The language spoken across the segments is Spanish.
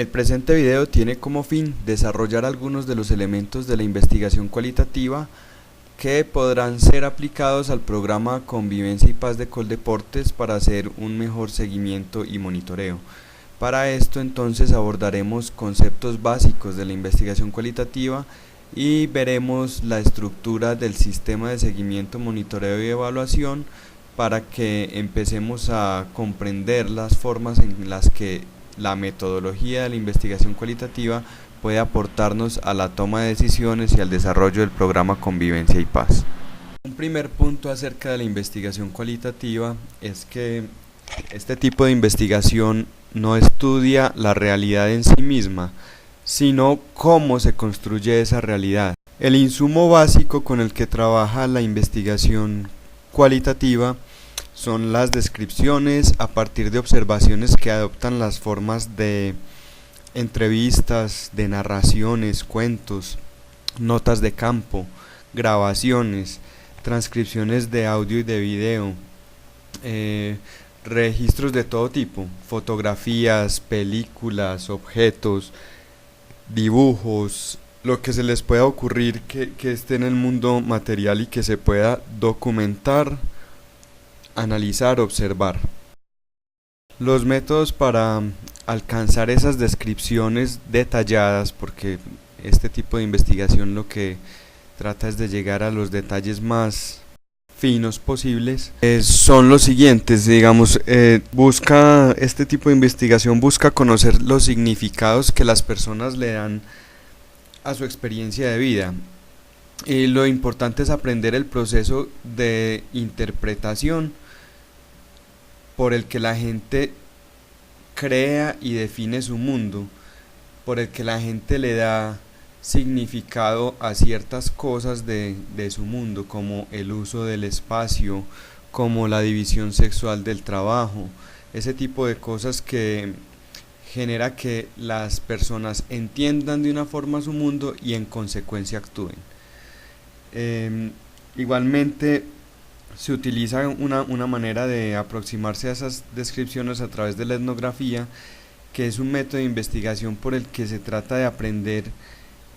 El presente video tiene como fin desarrollar algunos de los elementos de la investigación cualitativa que podrán ser aplicados al programa Convivencia y Paz de Coldeportes para hacer un mejor seguimiento y monitoreo. Para esto entonces abordaremos conceptos básicos de la investigación cualitativa y veremos la estructura del sistema de seguimiento, monitoreo y evaluación para que empecemos a comprender las formas en las que la metodología de la investigación cualitativa puede aportarnos a la toma de decisiones y al desarrollo del programa Convivencia y Paz. Un primer punto acerca de la investigación cualitativa es que este tipo de investigación no estudia la realidad en sí misma, sino cómo se construye esa realidad. El insumo básico con el que trabaja la investigación cualitativa son las descripciones a partir de observaciones que adoptan las formas de entrevistas, de narraciones, cuentos, notas de campo, grabaciones, transcripciones de audio y de video, registros de todo tipo, fotografías, películas, objetos, dibujos, lo que se les pueda ocurrir que esté en el mundo material y que se pueda documentar, analizar, observar. Los métodos para alcanzar esas descripciones detalladas, porque este tipo de investigación lo que trata es de llegar a los detalles más finos posibles, son los siguientes. Digamos, este tipo de investigación busca conocer los significados que las personas le dan a su experiencia de vida. Y lo importante es aprender el proceso de interpretación por el que la gente crea y define su mundo, por el que la gente le da significado a ciertas cosas de su mundo, como el uso del espacio, como la división sexual del trabajo, ese tipo de cosas que genera que las personas entiendan de una forma su mundo y en consecuencia actúen. Igualmente se utiliza una manera de aproximarse a esas descripciones a través de la etnografía, que es un método de investigación por el que se trata de aprender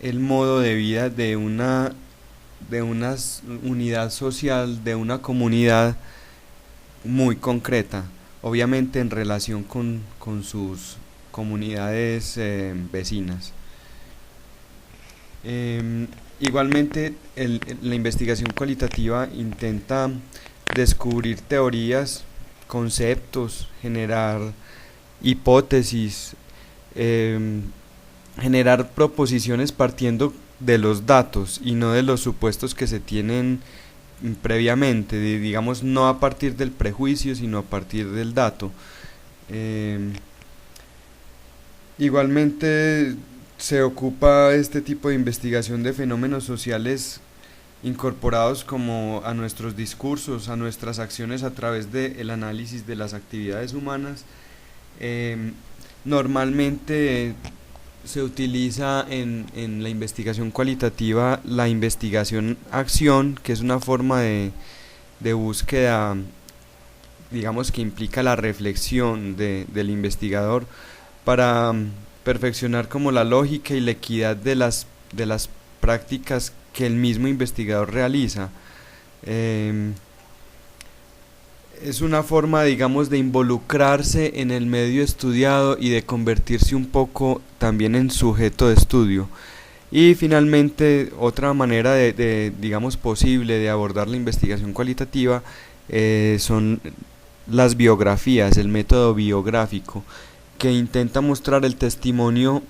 el modo de vida de una unidad social, de una comunidad muy concreta, obviamente en relación con sus comunidades vecinas. Igualmente la investigación cualitativa intenta descubrir teorías, conceptos, generar hipótesis, generar proposiciones partiendo de los datos y no de los supuestos que se tienen previamente, digamos, no a partir del prejuicio sino a partir del dato. Igualmente se ocupa este tipo de investigación de fenómenos sociales incorporados como a nuestros discursos, a nuestras acciones a través del análisis de las actividades humanas. Normalmente se utiliza en la investigación cualitativa la investigación-acción, que es una forma de búsqueda, digamos, que implica la reflexión del investigador para perfeccionar como la lógica y la equidad de las prácticas que el mismo investigador realiza. Es una forma, digamos, de involucrarse en el medio estudiado y de convertirse un poco también en sujeto de estudio. Y finalmente, otra manera digamos, posible de abordar la investigación cualitativa son las biografías, el método biográfico, que intenta mostrar el testimonio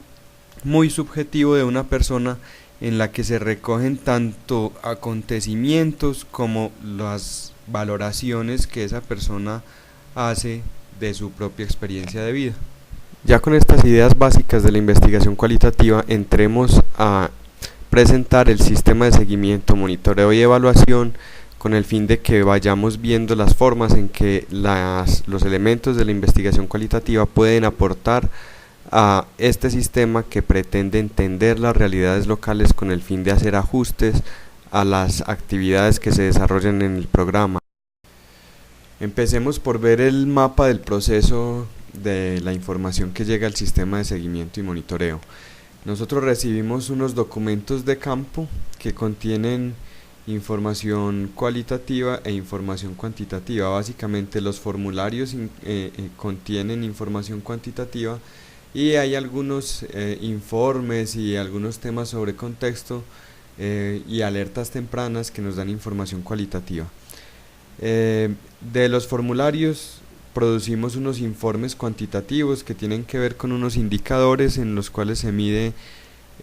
muy subjetivo de una persona en la que se recogen tanto acontecimientos como las valoraciones que esa persona hace de su propia experiencia de vida. Ya con estas ideas básicas de la investigación cualitativa, entremos a presentar el sistema de seguimiento, monitoreo y evaluación, con el fin de que vayamos viendo las formas en que los elementos de la investigación cualitativa pueden aportar a este sistema que pretende entender las realidades locales con el fin de hacer ajustes a las actividades que se desarrollan en el programa. Empecemos por ver el mapa del proceso de la información que llega al sistema de seguimiento y monitoreo. Nosotros recibimos unos documentos de campo que contienen información cualitativa e información cuantitativa. Básicamente los formularios contienen información cuantitativa y hay algunos informes y algunos temas sobre contexto y alertas tempranas que nos dan información cualitativa. De los formularios producimos unos informes cuantitativos que tienen que ver con unos indicadores en los cuales se mide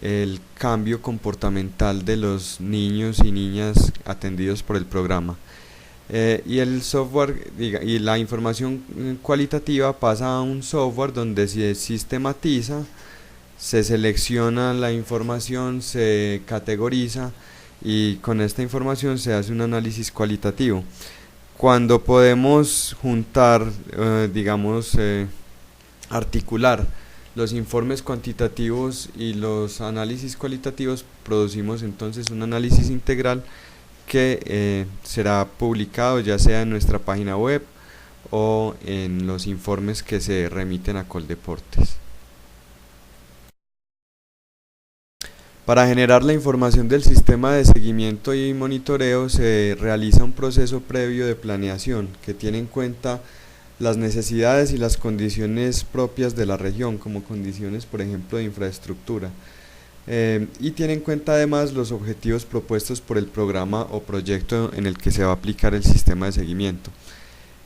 el cambio comportamental de los niños y niñas atendidos por el programa. Y el software y la información cualitativa pasa a un software donde se sistematiza, se selecciona la información, se categoriza y con esta información se hace un análisis cualitativo. Cuando podemos juntar, articular los informes cuantitativos y los análisis cualitativos, producimos entonces un análisis integral que será publicado ya sea en nuestra página web o en los informes que se remiten a Coldeportes. Para generar la información del sistema de seguimiento y monitoreo se realiza un proceso previo de planeación que tiene en cuenta las necesidades y las condiciones propias de la región, como condiciones, por ejemplo, de infraestructura, y tiene en cuenta además los objetivos propuestos por el programa o proyecto en el que se va a aplicar el sistema de seguimiento.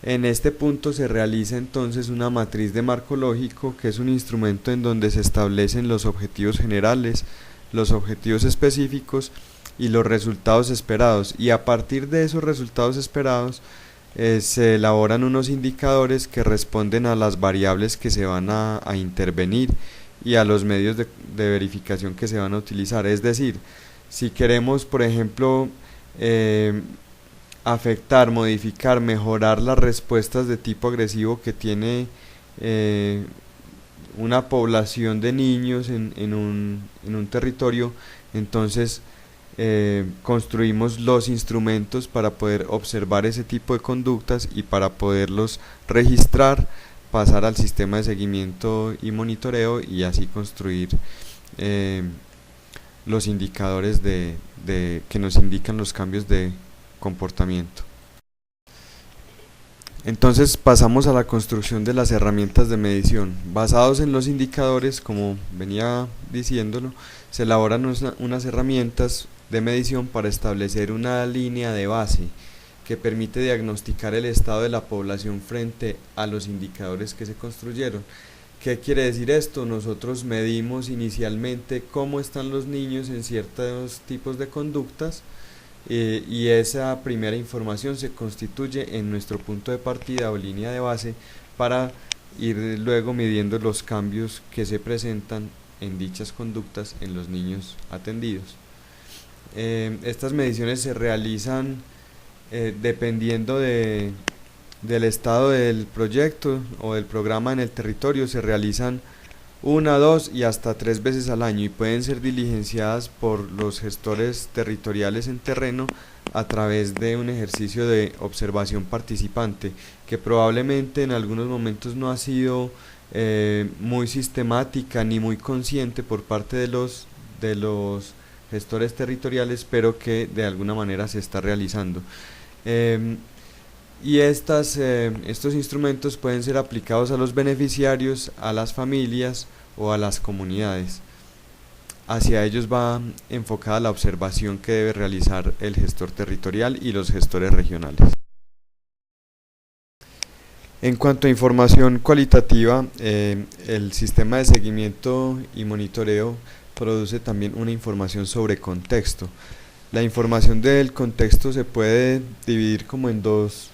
En este punto se realiza entonces una matriz de marco lógico, que es un instrumento en donde se establecen los objetivos generales, los objetivos específicos y los resultados esperados, y a partir de esos resultados esperados se elaboran unos indicadores que responden a las variables que se van a intervenir y a los medios de verificación que se van a utilizar. Es decir, si queremos, por ejemplo, afectar, modificar, mejorar las respuestas de tipo agresivo que tiene una población de niños en un territorio, entonces construimos los instrumentos para poder observar ese tipo de conductas y para poderlos registrar, pasar al sistema de seguimiento y monitoreo y así construir los indicadores que nos indican los cambios de comportamiento. Entonces pasamos a la construcción de las herramientas de medición. Basados en los indicadores, como venía diciéndolo, se elaboran unas herramientas de medición para establecer una línea de base que permite diagnosticar el estado de la población frente a los indicadores que se construyeron. ¿Qué quiere decir esto? Nosotros medimos inicialmente cómo están los niños en ciertos tipos de conductas, y esa primera información se constituye en nuestro punto de partida o línea de base para ir luego midiendo los cambios que se presentan en dichas conductas en los niños atendidos. Estas mediciones se realizan dependiendo del estado del proyecto o del programa en el territorio. Se realizan 1, 2 y hasta 3 veces al año y pueden ser diligenciadas por los gestores territoriales en terreno a través de un ejercicio de observación participante que probablemente en algunos momentos no ha sido muy sistemática ni muy consciente por parte de los gestores territoriales, pero que de alguna manera se está realizando. Y estos instrumentos pueden ser aplicados a los beneficiarios, a las familias o a las comunidades. Hacia ellos va enfocada la observación que debe realizar el gestor territorial y los gestores regionales. En cuanto a información cualitativa, el sistema de seguimiento y monitoreo produce también una información sobre contexto. La información del contexto se puede dividir como en dos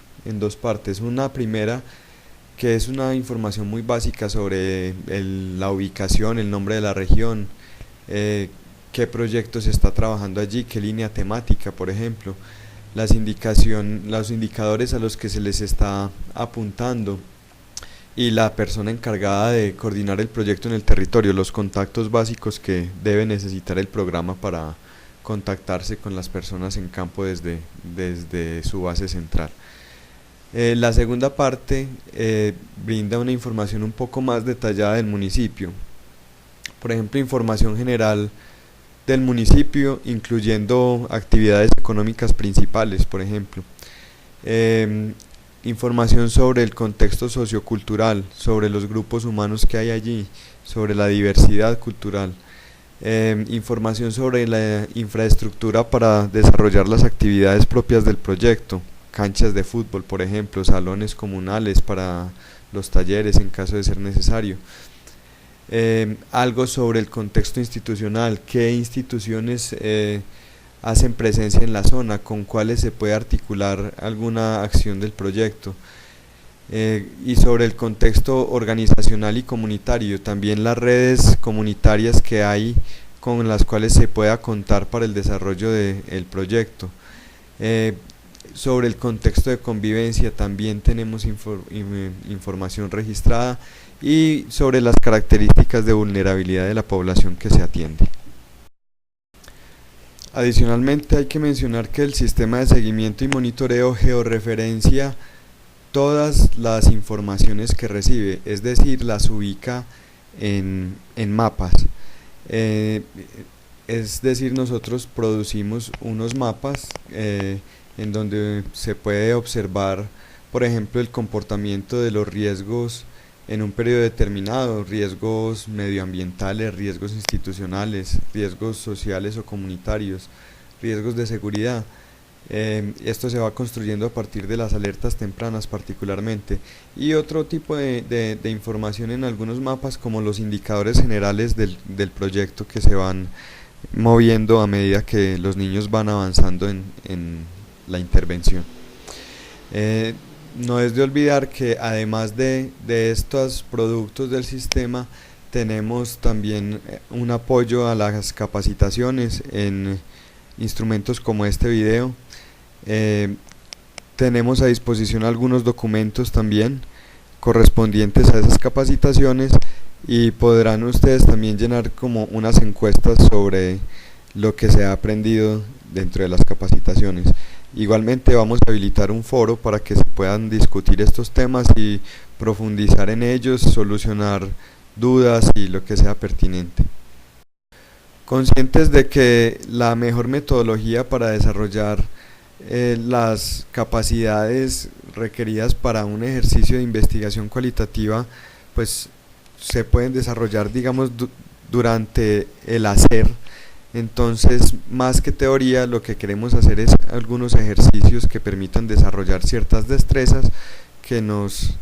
partes. Una primera, que es una información muy básica sobre la ubicación, el nombre de la región, qué proyecto se está trabajando allí, qué línea temática, por ejemplo, los indicadores a los que se les está apuntando y la persona encargada de coordinar el proyecto en el territorio, los contactos básicos que debe necesitar el programa para contactarse con las personas en campo desde su base central. La segunda parte brinda una información un poco más detallada del municipio. Por ejemplo, información general del municipio, incluyendo actividades económicas principales, por ejemplo. Información sobre el contexto sociocultural, sobre los grupos humanos que hay allí, sobre la diversidad cultural. Información sobre la infraestructura para desarrollar las actividades propias del proyecto, canchas de fútbol, por ejemplo, salones comunales para los talleres en caso de ser necesario. Algo sobre el contexto institucional, qué instituciones hacen presencia en la zona, con cuáles se puede articular alguna acción del proyecto, y sobre el contexto organizacional y comunitario, también las redes comunitarias que hay con las cuales se pueda contar para el desarrollo del proyecto. Sobre el contexto de convivencia también tenemos información registrada, y sobre las características de vulnerabilidad de la población que se atiende. Adicionalmente, hay que mencionar que el sistema de seguimiento y monitoreo georreferencia todas las informaciones que recibe, es decir, las ubica en mapas. Es decir, nosotros producimos unos mapas en donde se puede observar, por ejemplo, el comportamiento de los riesgos en un periodo determinado, riesgos medioambientales, riesgos institucionales, riesgos sociales o comunitarios, riesgos de seguridad. Esto se va construyendo a partir de las alertas tempranas particularmente, y otro tipo de información en algunos mapas, como los indicadores generales del proyecto, que se van moviendo a medida que los niños van avanzando en la intervención. No es de olvidar que además de estos productos del sistema, tenemos también un apoyo a las capacitaciones en instrumentos como este video. Tenemos a disposición algunos documentos también correspondientes a esas capacitaciones, y podrán ustedes también llenar como unas encuestas sobre lo que se ha aprendido dentro de las capacitaciones. Igualmente vamos a habilitar un foro para que se puedan discutir estos temas y profundizar en ellos, solucionar dudas y lo que sea pertinente. Conscientes de que la mejor metodología para desarrollar las capacidades requeridas para un ejercicio de investigación cualitativa, pues se pueden desarrollar, digamos, durante el hacer. Entonces, más que teoría, lo que queremos hacer es algunos ejercicios que permitan desarrollar ciertas destrezas que nos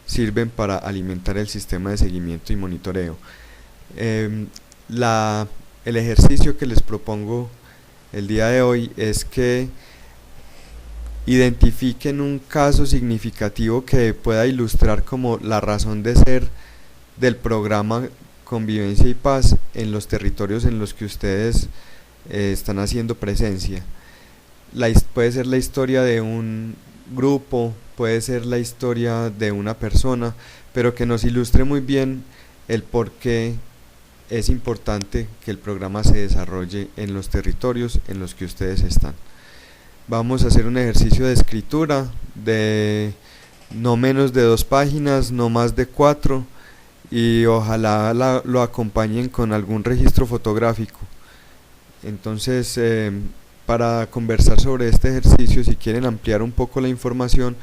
sirven para alimentar el sistema de seguimiento y monitoreo. El ejercicio que les propongo el día de hoy es que identifiquen un caso significativo que pueda ilustrar como la razón de ser del programa Convivencia y Paz en los territorios en los que ustedes están haciendo presencia. Puede ser la historia de un grupo, puede ser la historia de una persona, pero que nos ilustre muy bien el por qué es importante que el programa se desarrolle en los territorios en los que ustedes están. Vamos a hacer un ejercicio de escritura de no menos de 2 páginas, no más de 4, y ojalá lo acompañen con algún registro fotográfico. Entonces, para conversar sobre este ejercicio, si quieren ampliar un poco la información,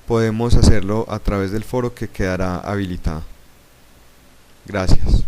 podemos hacerlo a través del foro que quedará habilitado. Gracias.